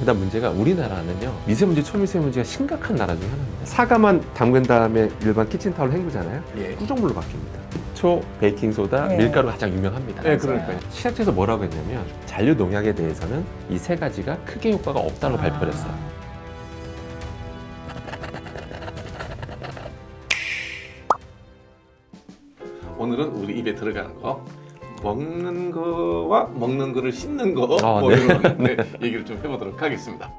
그다음 문제가 우리나라는요 미세먼지 초미세먼지가 심각한 나라 중 하나입니다. 사과만 담근 다음에 일반 키친타올 헹구잖아요. 예. 꾸정물로 바뀝니다. 초, 베이킹소다, 네. 밀가루가 가장 유명합니다. 네, 그러니까요. 식약처에서 뭐라고 했냐면 잔류 농약에 대해서는 이 세 가지가 크게 효과가 없다고 발표를 했어요. 오늘은 우리 입에 들어가는 거, 먹는 거와 먹는 거를 씹는 거, 아, 뭐 네. 이런 네, 얘기를 좀 해보도록 하겠습니다.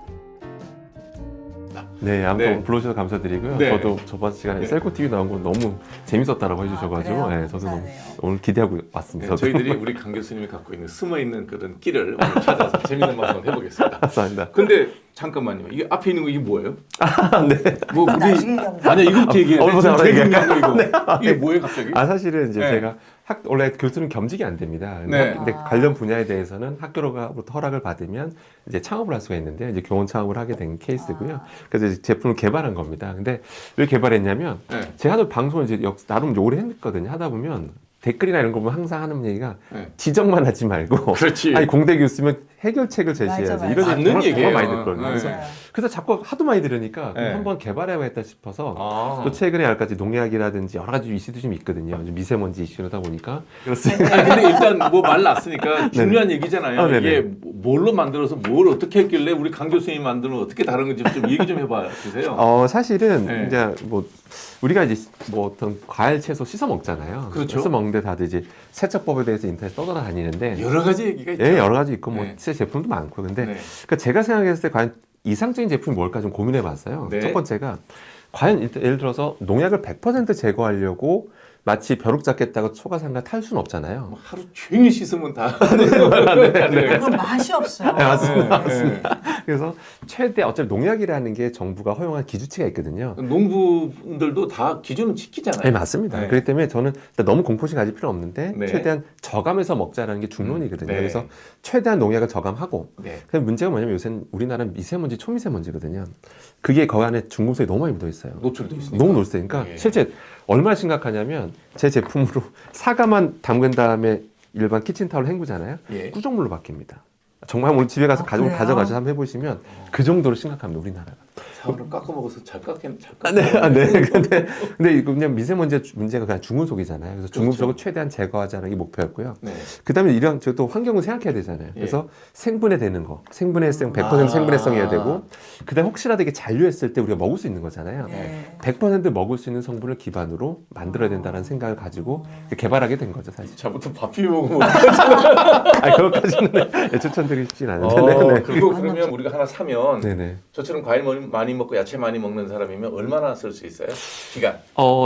네, 아무튼 네. 불러주셔서 감사드리고요. 네. 저도 저번 시간에 네. 셀코TV 나온 거 너무 재밌었다고 해주셔가지고 그래요? 네, 저도 너무 감사하네요. 오늘 기대하고 왔습니다. 네, 저희들이 우리 강 교수님이 갖고 있는 숨어있는 그런 끼를 오늘 찾아서 재밌는 방송 해보겠습니다. 감사합니다. 근데 잠깐만요. 이게 앞에 있는 거 이게 뭐예요? 네. 뭐 나중에 얘기합니다. 아니야 이거부터 얘기해. 보세요. 제일 이게. 중요한 거 이거. 이게 뭐예요 갑자기? 아 사실은 이제 네. 제가 원래 교수는 겸직이 안 됩니다. 네. 근데 관련 분야에 대해서는 학교로부터 허락을 받으면 이제 창업을 할 수가 있는데 이제 교원 창업을 하게 된 케이스고요. 그래서 이제 제품을 개발한 겁니다. 근데 왜 개발했냐면 네. 제가 하도 방송을 이제 나름 이제 오래 했거든요. 하다 보면 댓글이나 이런 거 보면 항상 하는 얘기가 네. 지적만 하지 말고 그렇지. 아니 공대 교수면 해결책을 제시해야지 맞아, 이런 맞아. 얘기 맞는 정말 많이 얘기예요. 듣거든요. 네. 그래서, 맞아요. 그래서 자꾸 하도 많이 들으니까 네. 한번 개발해야겠다 싶어서 아. 또 최근에 여러 가지 농약이라든지 여러 가지 이슈도 좀 있거든요. 좀 미세먼지 이슈다 보니까 그렇습니다. 아니, 근데 일단 뭐 말 났으니까 중요한 얘기잖아요. 아, 네네. 이게 뭘로 만들어서 뭘 어떻게 했길래 우리 강 교수님이 만드는 어떻게 다른 건지 좀 얘기 좀 해봐 주세요. 사실은 네. 이제 뭐 우리가 이제 뭐 어떤 과일 채소 씻어 먹잖아요. 그렇죠. 씻어 먹는데 다들 이제 세척법에 대해서 인터넷 떠돌아다니는데 여러 가지 얘기가 있죠. 예, 여러 가지 있고 뭐 네. 진짜 제품도 많고 근데 네. 그러니까 제가 생각했을 때 과연 이상적인 제품이 뭘까 좀 고민해 봤어요. 네. 첫 번째가 과연 예를 들어서 농약을 100% 제거하려고 마치 벼룩 잡겠다고 초가상가 탈 수는 없잖아요. 뭐 하루 종일 씻으면 다. 그럼 맛이 없어요. 네, 맞습니다. 네. 그래서 최대 어차피 농약이라는 게 정부가 허용한 기준치가 있거든요. 농부분들도 다 기준은 지키잖아요. 네, 맞습니다. 네. 그렇기 때문에 저는 일단 너무 공포심 가질 필요 없는데 네. 최대한 저감해서 먹자라는 게 중론이거든요. 네. 그래서 최대한 농약을 저감하고 네. 근데 문제가 뭐냐면 요새는 우리나라는 미세먼지, 초미세먼지거든요. 그게 거 안에 중금속이 너무 많이 묻어 있어요. 노출돼 있으니까. 너무 노출되니까 네. 실제 얼마나 심각하냐면 제 제품으로 사과만 담근 다음에 일반 키친타올 헹구잖아요. 예. 꾸정물로 바뀝니다. 정말 오늘 집에 가서 그래요? 가져가셔서 한번 해보시면 그 정도로 심각합니다, 우리나라가. 사과를 깎아 먹어서 잘 깎긴 잘 깎아. 네. 근데 이거 그냥 미세먼지 문제가 그냥 중금속이잖아요. 그래서 중금속을 최대한 제거하자는 게 목표였고요. 네. 그다음에 이런 저도 환경을 생각해야 되잖아요. 그래서 생분해되는 거, 생분해성 100% 아. 생분해성이어야 되고, 그다음 혹시라도 이게 잔류했을 때 우리가 먹을 수 있는 거잖아요. 네. 100% 먹을 수 있는 성분을 기반으로 만들어야 된다는 생각을 가지고 개발하게 된 거죠, 사실. 자부터 밥 비벼 먹으면 아, 그것까지는 네, 추천드리고 싶진 않은데. 네네. 그리고 그러면 우리가 하나 사면 네네. 저처럼 과일 많이 먹고 야채 많이 먹는 사람이면 얼마나 쓸 수 있어요? 기간.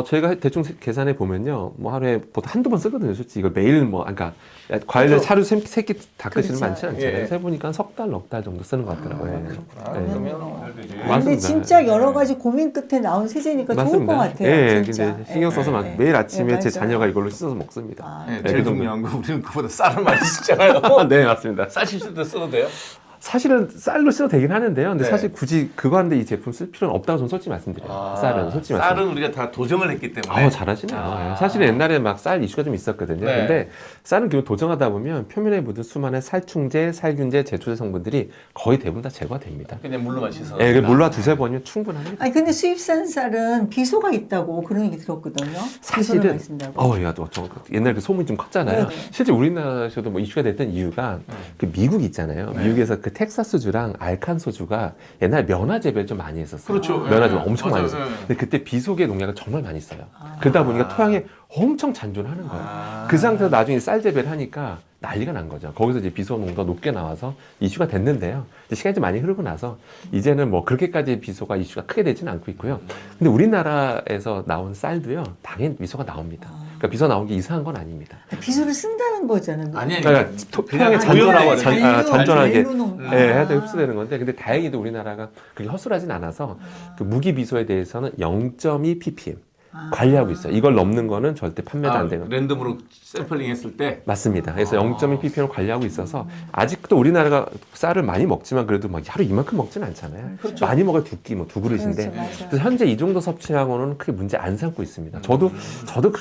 저희가 대충 계산해 보면요, 뭐 하루에 보통 한두 번 쓰거든요, 솔직히. 이걸 매일 그러니까 과일을 그렇죠. 하루 세끼 닦으시는 그렇죠. 많지 않잖아요. 예. 세보니까 석 달, 넉 달 정도 쓰는 것 같더라고요. 예. 그렇구나. 네. 그러면 잘 되지. 맞습니다. 근데 진짜 여러 가지 고민 끝에 나온 세제니까 좋을 것 같아요. 예, 진짜. 근데 신경 써서 막 예, 매일 아침에 예, 제 맞아요. 자녀가 이걸로 씻어서 먹습니다. 아, 네, 네, 제일 그 정도. 중요한 거 우리는 그보다 쌀을 많이 쓰잖아요. 네, 맞습니다. 쌀 씻을 때 써도 돼요? 사실은 쌀로 써도 되긴 하는데요. 근데 네. 사실 굳이 그거 하는데 이 제품 쓸 필요는 없다고 저는 솔직히 말씀드려요. 쌀은 솔직히 말씀. 쌀은 우리가 다 도정을 했기 때문에. 잘하시네요. 아. 사실은 옛날에 막 쌀 이슈가 좀 있었거든요. 네. 근데 쌀은 기본 도정하다 보면 표면에 묻은 수많은 살충제, 살균제, 제초제 성분들이 거의 대부분 다 제거가 됩니다. 그냥 물로만 씻어. 예, 물로 두세 번이면 충분합니다. 아니 근데 수입산 쌀은 비소가 있다고 그런 얘기 들었거든요. 비소를 사실은 많이 쓴다고. 야, 옛날 그 소문이 좀 컸잖아요. 네네. 실제 우리나라에서도 뭐 이슈가 됐던 이유가 그 미국 있잖아요. 네. 미국에서 그 텍사스주랑 알칸소주가 옛날 면화 재배를 좀 많이 했었어요. 그렇죠. 면화 좀 네. 엄청 맞아요. 많이 했어요. 네. 근데 그때 비속의 농약을 정말 많이 써요. 그러다 보니까 토양에 엄청 잔존하는 거예요. 아. 그 상태에서 나중에 쌀 재배를 하니까 난리가 난 거죠. 거기서 이제 비소 농도가 높게 나와서 이슈가 됐는데요. 이제 시간이 좀 많이 흐르고 나서 이제는 뭐 그렇게까지 비소가 이슈가 크게 되지는 않고 있고요. 근데 우리나라에서 나온 쌀도요, 당연히 비소가 나옵니다. 그러니까 비소 나온 게 이상한 건 아닙니다. 비소를 쓴다는 거잖아요. 아니 그러니까 토양에 잔존하고 잔존하게 네. 해야 돼 흡수되는 건데, 근데 다행히도 우리나라가 그렇게 허술하진 않아서 그 무기 비소에 대해서는 0.2 ppm. 관리하고 있어요. 이걸 넘는 거는 절대 판매도 안 되는. 랜덤으로 샘플링 했을 때 맞습니다. 그래서 0.2 ppm을 관리하고 있어서 아직도 우리나라가 쌀을 많이 먹지만 그래도 막 하루 이만큼 먹지는 않잖아요. 그렇죠. 많이 먹어야 두 끼, 뭐 두 그릇인데. 그렇죠, 맞아요. 그래서 현재 이 정도 섭취하고는 크게 문제 안 삼고 있습니다. 저도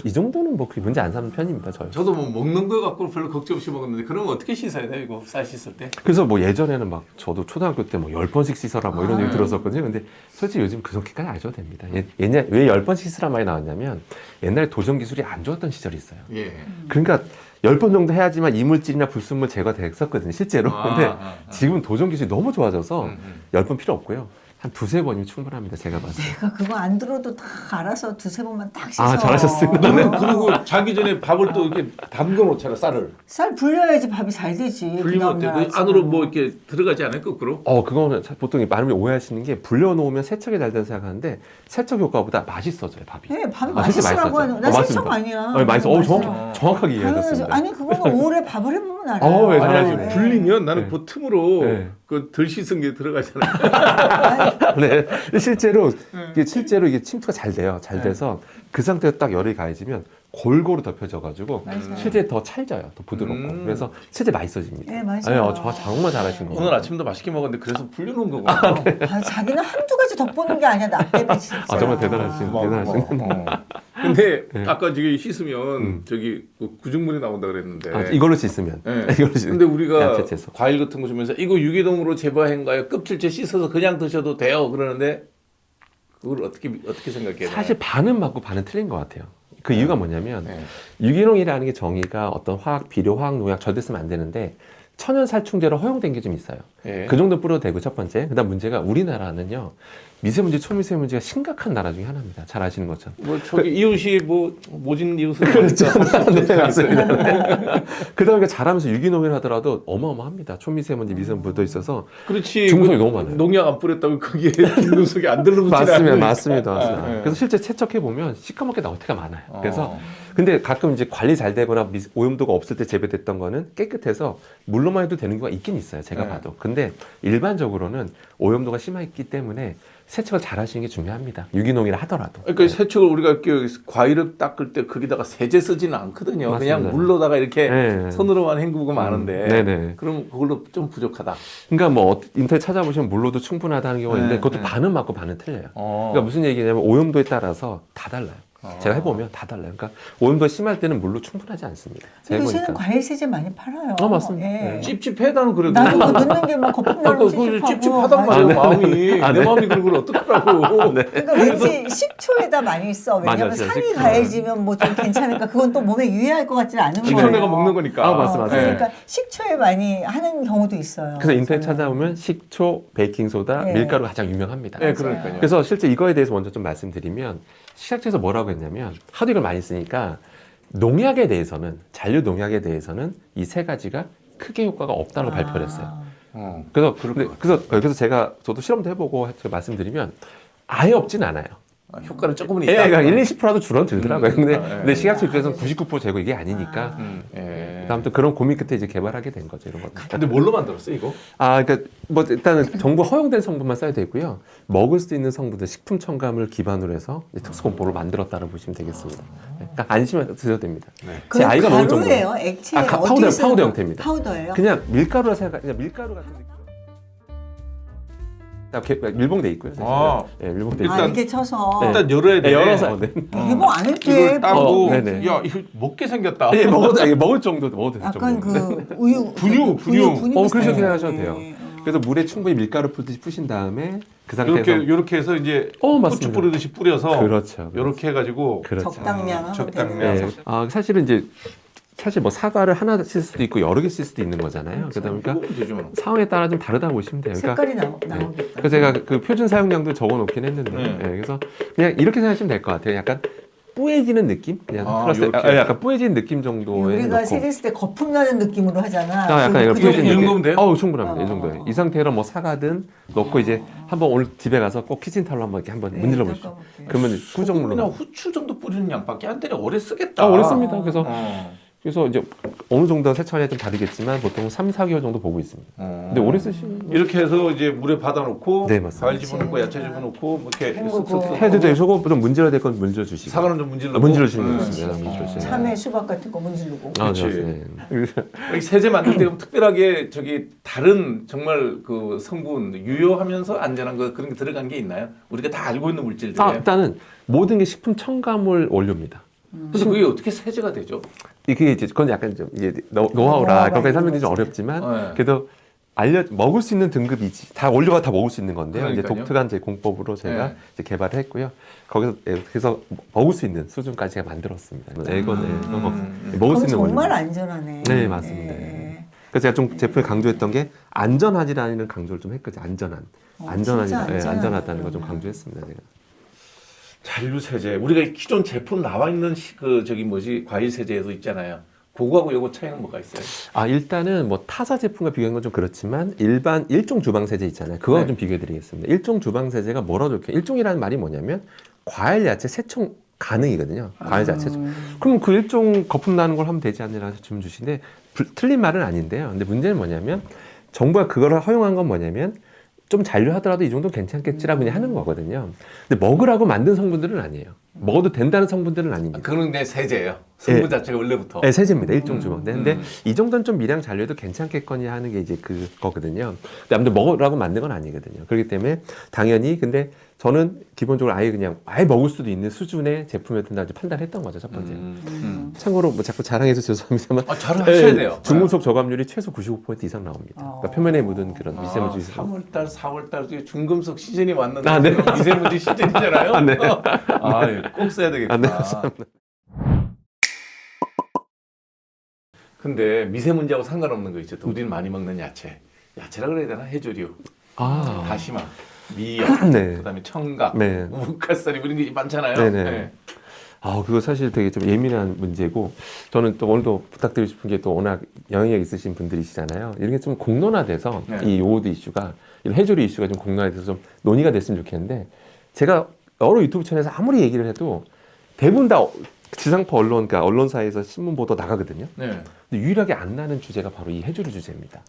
이 정도는 뭐 크게 문제 안 삼는 편입니다. 저도 뭐 먹는 거 갖고 별로 걱정 없이 먹었는데 그러면 어떻게 씻어야 돼요? 이거 쌀 씻을 때? 그래서 뭐 예전에는 막 저도 초등학교 때 뭐 10번씩 씻어라 뭐 이런 얘기 들었었거든요. 근데 솔직히 요즘 그렇게까지 안 하셔도 됩니다. 옛날 왜 10번씩 씻으라 말이 나왔냐면 옛날에 도전 기술이 안 좋았던 시절이 있어요. 예. 그러니까 10번 정도 해야지만 이물질이나 불순물 제거됐었거든요, 실제로. 근데 지금 도전 기술이 너무 좋아져서 10번 필요 없고요. 한 두세 번이면 충분합니다, 제가 봤을 때. 내가 그거 안 들어도 다 알아서 두세 번만 딱 씻어. 아, 잘하셨습니다. 그리고 자기 전에 밥을 또 이렇게 담궈 놓잖아, 쌀을. 쌀 불려야지 밥이 잘 되지. 불리면 어때? 그 안으로 뭐 이렇게 들어가지 않아요, 거꾸로? 그거는 보통 많은 분이 오해하시는 게 불려놓으면 세척이 잘 된다고 생각하는데 세척 효과보다 맛있어져요, 밥이. 네, 밥이 실제 맛있으라고 하는. 나 세척 맞습니다. 아니야. 맛있어. 맛있어. 정확하게 당연하죠. 이해하셨습니다. 아니 그거는 오래 밥을 해보면 알아요. 네, 아니, 잘하시네. 네. 불리면 나는 네. 그 틈으로 네. 그 덜 씻은 게 들어가잖아요. 네. 근데 실제로 이게 침투가 잘 돼요. 잘 돼서 그 상태에서 딱 열이 가해지면 골고루 덮여져가지고 맞아요. 실제 더 찰져요, 더 부드럽고. 그래서 실제 맛있어집니다. 네, 맞아요. 정말 잘하신 거예요. 오늘 아침도 맛있게 먹었는데 그래서 불려놓은 거고. 아, 자기는 한두 가지 덧보는 게 아니야. 나 때문에 진짜. 정말 대단하신. 근데 네. 아까 저기 씻으면 저기 그 구중물이 나온다 그랬는데. 이걸로 씻으면. 네. 이걸로 씻으면. 근데 우리가 야채 채소. 과일 같은 거 주면서 이거 유기농으로 재배한 껍질째 씻어서 그냥 드셔도 돼요. 그러는데 그걸 어떻게 생각해요? 사실 반은 맞고 반은 틀린 것 같아요. 그 이유가 뭐냐면 네. 유기농이라는 게 정의가 어떤 비료, 화학, 농약 절대 쓰면 안 되는데 천연 살충제로 허용된 게 좀 있어요. 예. 그 정도 뿌려도 되고 첫 번째. 그다음 문제가 우리나라는요. 미세먼지, 초미세먼지가 심각한 나라 중에 하나입니다. 잘 아시는 것처럼. 뭐 저기 이웃이 뭐 모진 이웃은 그렇죠. 네, 맞습니다. 그다음에 잘하면서 유기농을 하더라도 어마어마합니다. 초미세먼지, 미세먼지 묻어 있어서 그렇지. 중금속이 너무 많아요. 농약 안 뿌렸다고 거기에 중금속이 안 들러붙지 맞습니다. 네. 그래서 실제 채척해 보면 시커멓게 나올 때가 많아요. 그래서 근데 가끔 이제 관리 잘 되거나 오염도가 없을 때 재배됐던 거는 깨끗해서 물로만 해도 되는 경우가 있긴 있어요. 제가 네. 봐도. 근데 일반적으로는 오염도가 심하기 때문에 세척을 잘 하시는 게 중요합니다. 유기농이라 하더라도. 그러니까 세척을 우리가 이렇게 과일을 닦을 때 거기다가 세제 쓰지는 않거든요. 맞습니다. 그냥 물로다가 이렇게 네. 손으로만 헹구고 마는데. 네네. 그럼 그걸로 좀 부족하다. 그러니까 뭐 인터넷 찾아보시면 물로도 충분하다는 경우가 있는데 네, 그것도 네. 반은 맞고 반은 틀려요. 그러니까 무슨 얘기냐면 오염도에 따라서 다 달라요. 어. 제가 해보면 다 달라요. 그러니까 오염도가 심할 때는 물로 충분하지 않습니다. 제가 요새는 해보니까. 과일 세제 많이 팔아요. 맞습니다. 예. 네. 찝찝해다는 그래도. 나도 그거 넣는 게 막 거품 아까 나고 그 찝찝하고. 찝찝하단 맞아. 말이에요, 마음이. 아, 내 네. 마음이 그걸 어떡하라고. 그러니까 왠지 식초에다 많이 써. 왜냐면 맞아요, 산이 식초. 가해지면 뭐 좀 괜찮을까. 그건 또 몸에 유해할 것 같지는 않은 거예요. 식초 내가 먹는 거니까. 아, 맞습니다. 그러니까 식초에 많이 하는 경우도 있어요. 그래서 인터넷 저는. 찾아보면 식초, 베이킹소다, 네. 밀가루가 가장 유명합니다. 네, 그러니까요. 그래서 실제 이거에 대해서 먼저 좀 말씀드리면 시작처에서 뭐라고 했냐면 하도 이걸 많이 쓰니까 농약에 대해서는 잔류 농약에 대해서는 이 세 가지가 크게 효과가 없다고 발표를 했어요. 그래서 저도 실험도 해보고 제가 말씀드리면 아예 없진 않아요. 효과는 조금은 예, 있다. 그러니까 1, 20%도 줄어들더라고요. 근데, 예. 근데 시각처 입장에서는 99% 제거 이게 아니니까. 예. 아무튼 그런 고민 끝에 이제 개발하게 된 거죠, 이런 것들. 근데 뭘로 만들었어, 이거? 그러니까 뭐 일단은 정부 허용된 성분만 써야 되고요. 먹을 수 있는 성분들, 식품 첨가물 기반으로 해서 특수 공법을 만들었다고 보시면 되겠습니다. 그러니까 안심해서 드셔도 됩니다. 제 그건 아이가 먹을 정도. 가루예요? 액체? 파우더 형태입니다. 파우더예요? 그냥 밀가루라 생각, 그냥 밀가루 같은 느낌. 밀봉돼 있고요. 사실은. 아. 네, 밀봉돼 아, 있어요. 이렇게 쳐서 일단 열어야 돼. 열어서. 네. 이거 안 할게. 이걸 따고, 네네. 야, 이거 먹게 생겼다. 예, 먹을 정도 먹어도 될 약간 정도. 그 우유 분유. 그렇게 비슷한 생각하셔도 거. 돼요. 네. 그래서 물에 충분히 밀가루 풀듯이 푸신 다음에 그 상태에서 이렇게 해서 이제 맞습니다. 후추 뿌리듯이 뿌려서 그렇죠. 이렇게 해가지고 그렇죠. 적당량 하면 적당량. 되는 네. 사실은 이제 뭐 사과를 하나 쓸 수도 있고 여러 개 쓸 수도 있는 거잖아요. 그러다 보니까 그거 되죠. 상황에 따라 좀 다르다고 보시면 돼요. 그러니까 색깔이 나오겠다. 그래서 제가 그 표준 사용량도 적어놓긴 했는데, 네. 그래서 그냥 이렇게 생각하시면 될 것 같아요. 약간 뿌얘지는 느낌, 그냥 플러스 요렇게. 약간 뿌얘지는 느낌 정도에 우리가 넣고. 세제 쓸 때 거품 나는 느낌으로 하잖아. 약간 이거 그 뿌얘지는 이 느낌. 정도면 돼요? 충분합니다. 이 정도에. 이 상태로 뭐 사과든 넣고 이제 한번 오늘 집에 가서 꼭 키친타올로 한번 이렇게 한번 문질러 보시죠. 닦아볼게요. 그러면 소금이나 꾸정물로. 후추 정도 뿌리는 양밖에 안 되려 오래 쓰겠다. 오래 씁니다. 그래서 어. 그래서 이제 어느 정도 세차원에 좀 다르겠지만 보통 3, 4개월 정도 보고 있습니다. 근데 오래 쓰시면 이렇게 해서 이제 물에 받아놓고 네, 맞습니다. 과일 집어넣고 야채 집어넣고 뭐 이렇게 헹구고. 쓱쓱쓱 해도 돼요. 저거 좀 문질러야 될 건 문질러 주시고. 사과는 좀 문질러고 문질러 주시는 거 있습니다. 문질러 주시는 거. 참외, 수박 같은 거 문지르고. 아, 그치. 네. 이 세제 만들 때 특별하게 저기 다른 정말 그 성분 유효하면서 안전한 거 그런 게 들어간 게 있나요? 우리가 다 알고 있는 물질들. 일단은 모든 게 식품 첨가물 원료입니다. 근데 그게 어떻게 세제가 되죠? 이게 이제 그건 약간 좀 이게 노하우라 그렇게 설명드리기 좀 어렵지만 네. 그래도 먹을 수 있는 등급이지 다 원료가 다 먹을 수 있는 건데요. 이제 그러니까요. 독특한 제 공법으로 제가 네. 이제 개발을 했고요. 거기서 그래서 먹을 수 있는 수준까지 제가 만들었습니다. 애건에 먹을 수 그럼 있는 정말 원료. 안전하네. 네, 맞습니다. 그래서 제가 좀 제품에 강조했던 게 안전하지라는 강조를 좀 했거든요. 안전한, 진짜 안전하다는 걸 좀 안전하구나. 강조했습니다. 제가. 잔류 세제. 우리가 기존 제품 나와 있는 그 저기 뭐지 과일 세제에도 있잖아요. 그거하고 요거 차이는 뭐가 있어요? 일단은 뭐 타사 제품과 비교하는 건 좀 그렇지만 일반 일종 주방 세제 있잖아요. 그거 네. 좀 비교해 드리겠습니다. 일종 주방 세제가 뭐라고 적혀? 일종이라는 말이 뭐냐면 과일 야채 세총 가능이거든요. 과일 야채. 그럼 그 일종 거품 나는 걸 하면 되지 않느라고 질문 주시는데 틀린 말은 아닌데요. 근데 문제는 뭐냐면 정부가 그거를 허용한 건 뭐냐면 좀 잔류하더라도 이 정도 괜찮겠지라고 그냥 하는 거거든요. 근데 먹으라고 만든 성분들은 아니에요. 먹어도 된다는 성분들은 아닙니다. 그건 내 세제예요. 성분 예. 자체가 원래부터. 네, 세제입니다. 일종 주방. 근데 음. 이 정도는 좀 미량 잔류해도 괜찮겠거니 하는 게 이제 그거거든요. 근데 아무튼 먹으라고 만든 건 아니거든요. 그렇기 때문에 당연히 근데 저는 기본적으로 아예 먹을 수도 있는 수준의 제품이었다 판단했던 거죠, 첫 번째. 참고로 뭐 자꾸 자랑해서 죄송합니다만 자랑하셔야 돼요. 중금속 저감률이 최소 95% 이상 나옵니다. 그러니까 표면에 묻은 그런 미세먼지. 3월달, 4월달 중금속 시즌이 왔는데 네. 미세먼지 시즌이잖아요. 네. 꼭 써야 되겠구나. 네, 근데 미세먼지하고 상관없는 거 있죠. 또 우리는 많이 먹는 야채. 야채라 그래야 되나? 해조류, 다시마, 미역, 네. 그다음에 청각, 네. 우뭇가사리 이런 게 많잖아요. 네네. 네. 그거 사실 되게 좀 예민한 문제고, 저는 또 오늘도 부탁드리고 싶은 게 또 워낙 영향력 있으신 분들이시잖아요. 이런 게 좀 공론화돼서 네. 이 요오드 이슈가, 이런 해조류 이슈가 좀 공론화돼서 좀 논의가 됐으면 좋겠는데, 제가 여러 유튜브 채널에서 아무리 얘기를 해도 대부분 다 지상파 언론, 그러니까 언론사에서 신문 보도 나가거든요. 네. 근데 유일하게 안 나는 주제가 바로 이 해조류 주제입니다.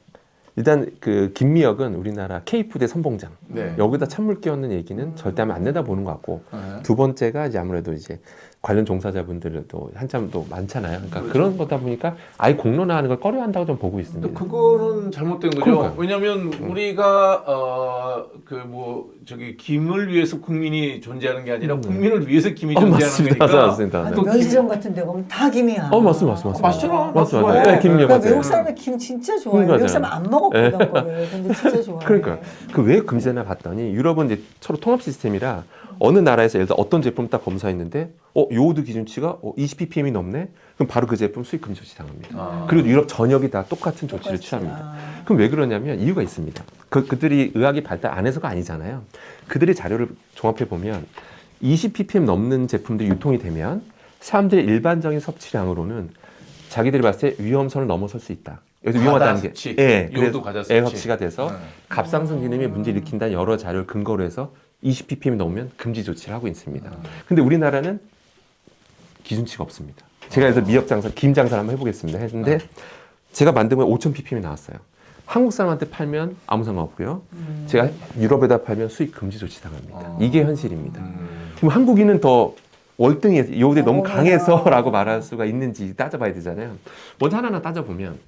일단 그 김미역은 우리나라 K푸드의 선봉장. 네. 여기다 찬물 끼얹는 얘기는 절대 하면 안 된다 보는 것 같고, 네. 두 번째가 이제 아무래도 이제 관련 종사자분들도 한참 또 많잖아요. 그러니까 그렇죠. 그런 거다 보니까 아예 공론화하는 걸 꺼려한다고 좀 보고 근데 있습니다. 그거는 잘못된 거죠. 그러니까요. 왜냐하면 우리가 그 뭐 저기 김을 위해서 국민이 존재하는 게 아니라 국민을 위해서 김이 존재하는 맞습니다. 거니까. 맞습니다. 아니, 네. 면세점 같은 데 가면 다 김이야. 맞습니다. 맛있잖아. 맞습니다. 좋아해. 네, 김미역 나 맞아요. 외국 사람이 김 진짜 좋아해. 맞아요. 외국 사람 안 먹었거든 거를. 근데 진짜 좋아해. 그러니까 그 왜 금지되나 봤더니 유럽은 이제 서로 통합 시스템이라 어느 나라에서 예를 들어 어떤 제품 딱 검사했는데 요오드 기준치가 20ppm이 넘네? 그럼 바로 그 제품 수입 금지 조치 당합니다. 그리고 유럽 전역이 다 똑같은 조치를 취합니다. 그럼 왜 그러냐면 이유가 있습니다. 그들이 의학이 발달 안 해서가 아니잖아요. 그들이 자료를 종합해 보면 20ppm 넘는 제품들이 유통이 되면 사람들의 일반적인 섭취량으로는 자기들이 봤을 때 위험선을 넘어설 수 있다. 여기서 위험하다는 게 섭취. 예, 요오드 과다 섭취. 섭취가 돼서 네. 갑상선 기능에 문제 일으킨다는 여러 자료를 근거로 해서 20ppm 넘으면 금지 조치를 하고 있습니다. 근데 우리나라는 기준치가 없습니다. 제가 그래서 미역 장사, 김 장사를 한번 해보겠습니다. 했는데 제가 만든 거에 5,000ppm이 나왔어요. 한국 사람한테 팔면 아무 상관없고요. 제가 유럽에다 팔면 수입 금지 조치 당합니다. 이게 현실입니다. 그럼 한국인은 더 월등히 요오드에 너무 강해서라고 말할 수가 있는지 따져봐야 되잖아요. 먼저 하나하나 따져보면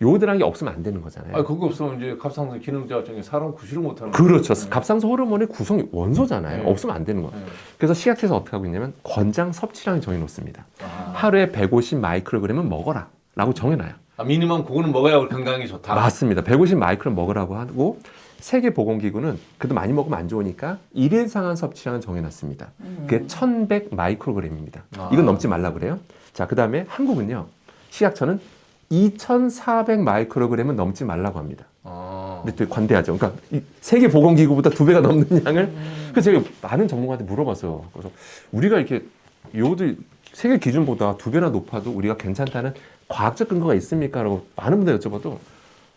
요오드라는 게 없으면 안 되는 거잖아요. 그거 없으면 이제 갑상선 기능자 중에 사람 구실을 못하는 거예요. 그렇죠. 갑상선 호르몬의 구성 원소잖아요. 네. 없으면 안 되는 거예요. 네. 그래서 식약처에서 어떻게 하고 있냐면 권장 섭취량을 정해놓습니다. 아. 하루에 150 마이크로그램은 먹어라 라고 정해놔요. 미니멈 그거는 먹어야 우리 건강에 좋다. 맞습니다. 150 마이크로그램 먹으라고 하고 세계보건기구는 그래도 많이 먹으면 안 좋으니까 1일 상한 섭취량을 정해놨습니다. 그게 1100 마이크로그램입니다. 이건 넘지 말라 그래요. 자, 그 다음에 한국은요. 식약처는 2400 마이크로그램은 넘지 말라고 합니다. 근데 되게 관대하죠. 그러니까 이 세계보건기구보다 2배가 넘는 양을. 그래서 제가 많은 전문가한테 물어봤어요. 그래서 우리가 이렇게 요오드 세계 기준보다 2배나 높아도 우리가 괜찮다는 과학적 근거가 있습니까? 라고 많은 분들 여쭤봐도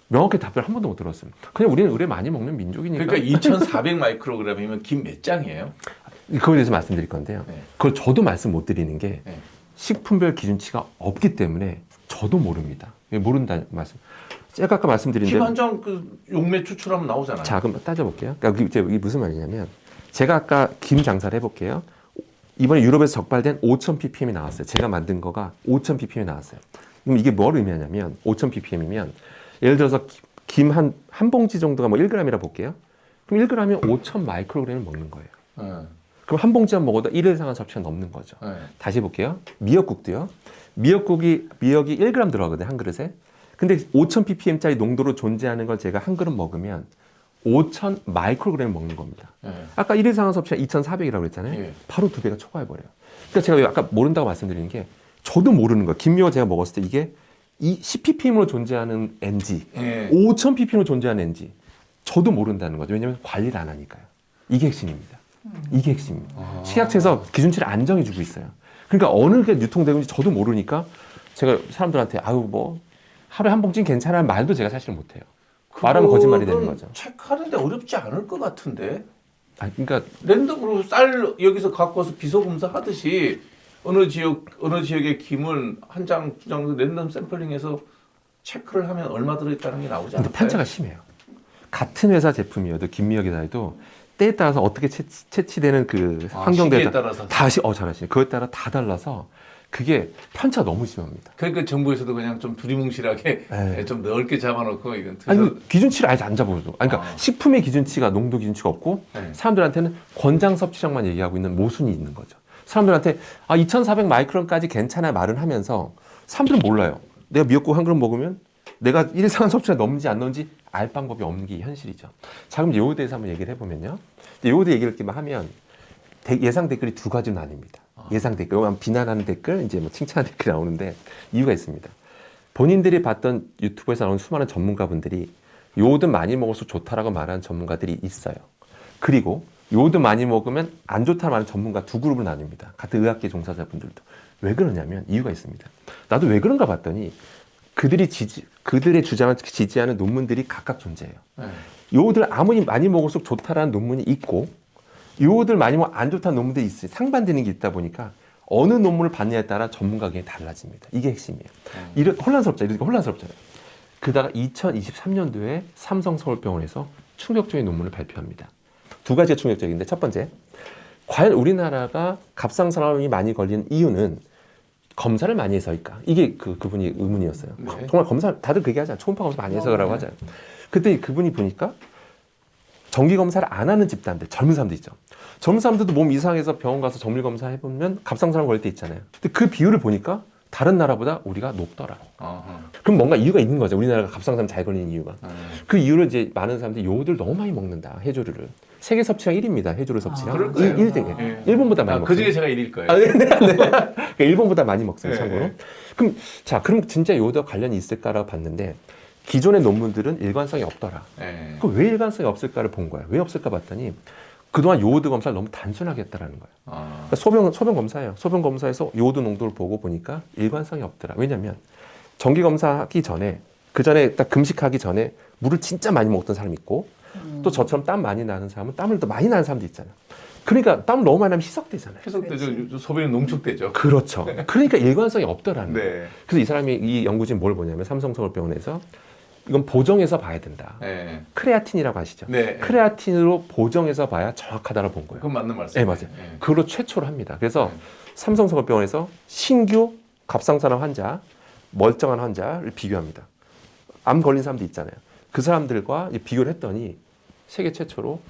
명확히 답변을 한 번도 못 들었어요. 그냥 우리는 의뢰 많이 먹는 민족이니까. 그러니까 2,400 마이크로그램이면 김 몇 장이에요? 그거에 대해서 말씀드릴 건데요. 네. 그걸 저도 말씀 못 드리는 게 네. 식품별 기준치가 없기 때문에 저도 모릅니다. 모른다 말씀. 제가 아까 말씀드린 대로 김한정 그 용매 추출하면 나오잖아요. 자, 그럼 따져볼게요. 그러니까 이게 무슨 말이냐면 제가 아까 김 장사를 해볼게요. 이번에 유럽에서 적발된 5,000ppm이 나왔어요. 제가 만든 거가 5,000ppm이 나왔어요. 그럼 이게 뭘 의미하냐면 5,000ppm이면 예를 들어서 김 한 봉지 정도가 뭐 1g이라 볼게요. 그럼 1g이면 5,000 마이크로그램을 먹는 거예요. 네. 그럼 한 봉지만 먹어도 1일 이상한 섭취가 넘는 거죠. 네. 다시 볼게요. 미역국도요. 미역이 1g 들어가거든요. 한 그릇에. 근데 5,000ppm짜리 농도로 존재하는 걸 제가 한 그릇 먹으면 5,000 마이크로그램 먹는 겁니다. 네. 아까 1일 상한 섭취가 2,400이라고 그랬잖아요. 예. 바로 2배가 초과해버려요. 그러니까 제가 왜 아까 모른다고 말씀드리는 게 저도 모르는 거예요. 김미화 제가 먹었을 때 이게 이 10ppm으로 존재하는 NG, 예. 5,000ppm으로 존재하는 NG 저도 모른다는 거죠. 왜냐하면 관리를 안 하니까요. 이게 핵심입니다. 이게 핵심입니다. 아. 식약처에서 기준치를 안 정해주고 있어요. 그러니까 어느 게 유통되고 있는지 저도 모르니까 제가 사람들한테 아유 뭐 하루에 한 봉지는 괜찮아는 말도 제가 사실 못해요. 말하면 거짓말이 되는 거죠. 체크하는데 어렵지 않을 것 같은데. 아, 그러니까 랜덤으로 쌀 여기서 갖고 와서 비소 검사 하듯이 어느 지역의 김을 한 장, 두 장 랜덤 샘플링해서 체크를 하면 얼마 들어있다는 게 나오지 근데 않을까요? 편차가 심해요. 같은 회사 제품이어도 김미역이다 해도 때에 따라서 어떻게 채취되는 그 환경대에 시기에 따라서. 다시 잘하시네. 그거에 따라 다 달라서 그게 편차 너무 심합니다. 그러니까 정부에서도 그냥 좀 두리뭉실하게 네. 좀 넓게 잡아놓고 이건 아니 그 기준치를 아예 안 잡아줘. 아니, 그러니까 아. 식품의 기준치가 농도 기준치가 없고 네. 사람들한테는 권장 섭취량만 얘기하고 있는 모순이 있는 거죠. 사람들한테 2,400 마이크론까지 괜찮아 말은 하면서 사람들은 몰라요. 내가 미역국 한 그릇 먹으면 내가 일상한 섭취가 넘는지 안 넘는지 알 방법이 없는 게 현실이죠. 자, 그럼 요거에 대해서 한번 얘기를 해보면요. 요거에 얘기를 이렇게 하면 예상 댓글이 두 가지로 나뉩니다. 예상 댓글, 비난하는 댓글, 이제 뭐 칭찬하는 댓글이 나오는데 이유가 있습니다. 본인들이 봤던 유튜브에서 나오는 수많은 전문가분들이 요오드 많이 먹어서 좋다라고 말하는 전문가들이 있어요. 그리고 요오드 많이 먹으면 안 좋다는 말하는 전문가 두 그룹으로 나뉩니다. 같은 의학계 종사자분들도. 왜 그러냐면 이유가 있습니다. 나도 왜 그런가 봤더니 그들의 주장을 지지하는 논문들이 각각 존재해요. 네. 요오드를 아무리 많이 먹을수록 좋다라는 논문이 있고 요오드를 많이 먹으면 안 좋다는 논문들이 있어요. 상반되는 게 있다 보니까 어느 논문을 받느냐에 따라 전문가 의견이 달라집니다. 이게 핵심이에요. 이런 혼란스럽잖아요. 이렇게 혼란스럽잖아요. 그러다가 2023년도에 삼성서울병원에서 충격적인 논문을 발표합니다. 두 가지가 충격적인데 첫 번째, 과연 우리나라가 갑상선암이 많이 걸리는 이유는 검사를 많이 해서일까? 이게 그분이 의문이었어요. 네. 정말 검사 다들 그 얘기하잖아요. 초음파 검사 많이 해서 그러라고 하잖아요. 그때 그분이 보니까 정기 검사를 안 하는 집단들, 젊은 사람들 있죠. 젊은 사람들도 몸 이상해서 병원 가서 정밀 검사 해보면 갑상선암 걸릴 때 있잖아요. 근데 그 비율을 보니까 다른 나라보다 우리가 높더라. 어허. 그럼 뭔가 이유가 있는 거죠. 우리나라가 갑상선암 잘 걸리는 이유가. 네. 그 이유를 이제 많은 사람들이 요오드를 너무 많이 먹는다. 해조류를. 세계 섭취량 1위입니다. 해조류 섭취량. 그럴 거예요. 1등이에요. 예. 일본보다 많이 먹어요. 그 중에 제가 1일 거예요. 그러니까 일본보다 많이 먹어요. 네. 참고로. 그럼 진짜 요오드와 관련이 있을까라고 봤는데 기존의 논문들은 일관성이 없더라. 네. 그럼 왜 일관성이 없을까를 본 거예요. 왜 없을까 봤더니 그동안 요오드 검사를 너무 단순하게 했다라는 거예요. 아. 그러니까 소변 검사예요. 소변 검사에서 요오드 농도를 보고 보니까 일관성이 없더라. 왜냐면 정기 검사하기 전에 그 전에 딱 금식하기 전에 물을 진짜 많이 먹었던 사람이 있고 또 저처럼 땀 많이 나는 사람은 땀을 더 많이 나는 사람도 있잖아요. 그러니까 땀을 너무 많이 나면 희석되잖아요. 해석되죠. 소변이 농축되죠. 그렇죠. 그러니까 일관성이 없더라는 거예요. 네. 그래서 이 사람이 이 연구진 뭘 보냐면 삼성서울병원에서 이건 보정해서 봐야 된다. 네. 크레아틴이라고 아시죠? 네. 크레아틴으로 보정해서 봐야 정확하다고 본 거예요. 그건 맞는 말씀이에요. 네, 맞아요. 그걸로 최초로 합니다. 그래서 네. 삼성서울병원에서 신규 갑상선암 환자, 멀쩡한 환자를 비교합니다. 암 걸린 사람도 있잖아요. 그 사람들과 비교를 했더니 세계 최초로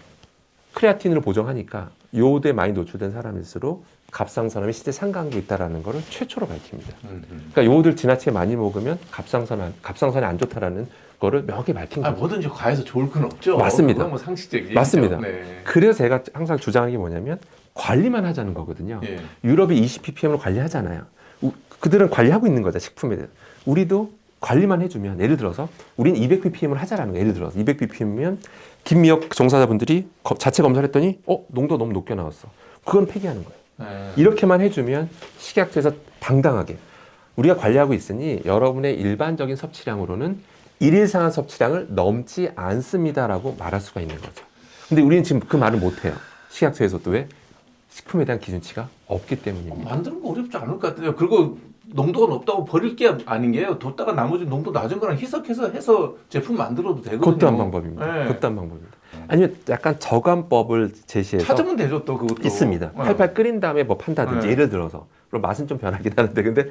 크레아틴으로 보정하니까 요오드에 많이 노출된 사람일수록 갑상선암이 실제 상관관계 있다라는 것을 최초로 밝힙니다. 그러니까 요오드를 지나치게 많이 먹으면 갑상선에 안 좋다라는 거를 명확히 밝힌 거죠. 뭐든지 과해서 좋을 건 없죠. 맞습니다. 그건 뭐 상식적이죠. 맞습니다. 네. 그래서 제가 항상 주장하는 게 뭐냐면 관리만 하자는 거거든요. 예. 유럽이 20ppm으로 관리하잖아요. 그들은 관리하고 있는 거죠. 식품에 대해서. 우리도 관리만 해주면 예를 들어서 우리는 200ppm을 하자라는 거예요. 예를 들어서 200ppm이면 김미역 종사자분들이 자체 검사를 했더니 농도 너무 높게 나왔어. 그건 폐기하는 거예요. 네. 이렇게만 해주면 식약처에서 당당하게 우리가 관리하고 있으니 여러분의 일반적인 섭취량으로는 일일 상한 섭취량을 넘지 않습니다라고 말할 수가 있는 거죠. 근데 우리는 지금 그 말을 못해요. 식약처에서도 왜? 식품에 대한 기준치가 없기 때문입니다. 만드는 거 어렵지 않을 것 같아요. 그리고 농도가 높다고 버릴 게 아닌 게요. 뒀다가 나머지 농도 낮은 거랑 희석해서 해서 제품 만들어도 되거든요. 그것도 한 방법입니다. 네. 그것도 한 방법입니다. 아니면 약간 저감법을 제시해서 찾으면 되죠, 또 그것도. 있습니다. 팔팔 끓인 다음에 뭐 판다든지 네. 예를 들어서 그럼 맛은 좀 변하긴 하는데 근데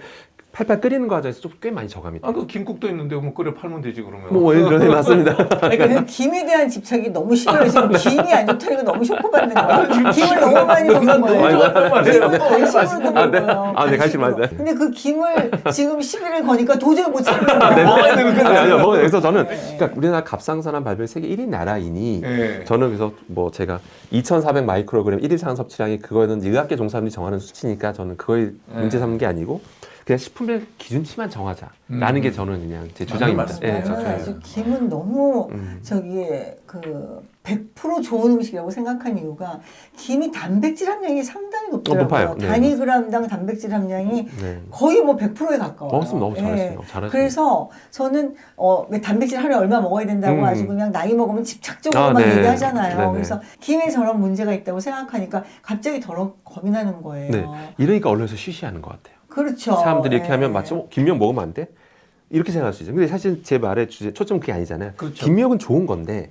팔팔 끓이는 과정에서 좀 꽤 많이 저감이 아, 그 김국도 있는데 뭐 끓여 팔면 되지 그러면. 뭐 예를 들어 맞습니다. 그러니까 그 김에 대한 집착이 너무 심해요. 지금 김이 안 좋다니까 너무 쇼크받는 거야. 김을 너무 많이 먹는 거예요. 너무 좋아하는 말이에요. 김을 간식으로 아, 네. 먹는 거예요. 아, 네, 간식 맞아요. 근데 그 김을 지금 시비를 거니까 도저히 못 참는 네. 거야. 아니요, 뭐 그래서 저는 그러니까 우리나라 갑상선암 발병 세계 1위 나라이니 네. 저는 그래서 뭐 제가 2,400 마이크로그램 1일 상한 섭취량이 그거는 의학계 종사분들이 정하는 수치니까 저는 그거에 문제 삼는 게 아니고 그냥 식품별 기준치만 정하자라는 게 저는 그냥 제 주장입니다. 맞습니다. 예, 저 저는 주장입니다. 아주 김은 너무 음. 저기 그 100% 좋은 음식이라고 생각한 이유가 김이 단백질 함량이 상당히 높더라고요. 높아요. 네, 단위그램당 단백질 함량이 네. 거의 뭐 100%에 가까워요. 너무 잘하시네요. 잘하시네요. 그래서 저는 왜 단백질 하루에 얼마 먹어야 된다고 아주 그냥 나이 먹으면 집착적으로 아, 막 네. 얘기하잖아요. 네네. 그래서 김에 저런 문제가 있다고 생각하니까 갑자기 더러 겁이 나는 거예요. 네. 이러니까 언론에서 쉬쉬하는 것 같아요. 그렇죠. 사람들이 이렇게 네. 하면 마치 김미역 먹으면 안 돼? 이렇게 생각할 수 있죠. 근데 사실 제 말의 주제 초점은 그게 아니잖아요. 그렇죠. 김미역은 좋은 건데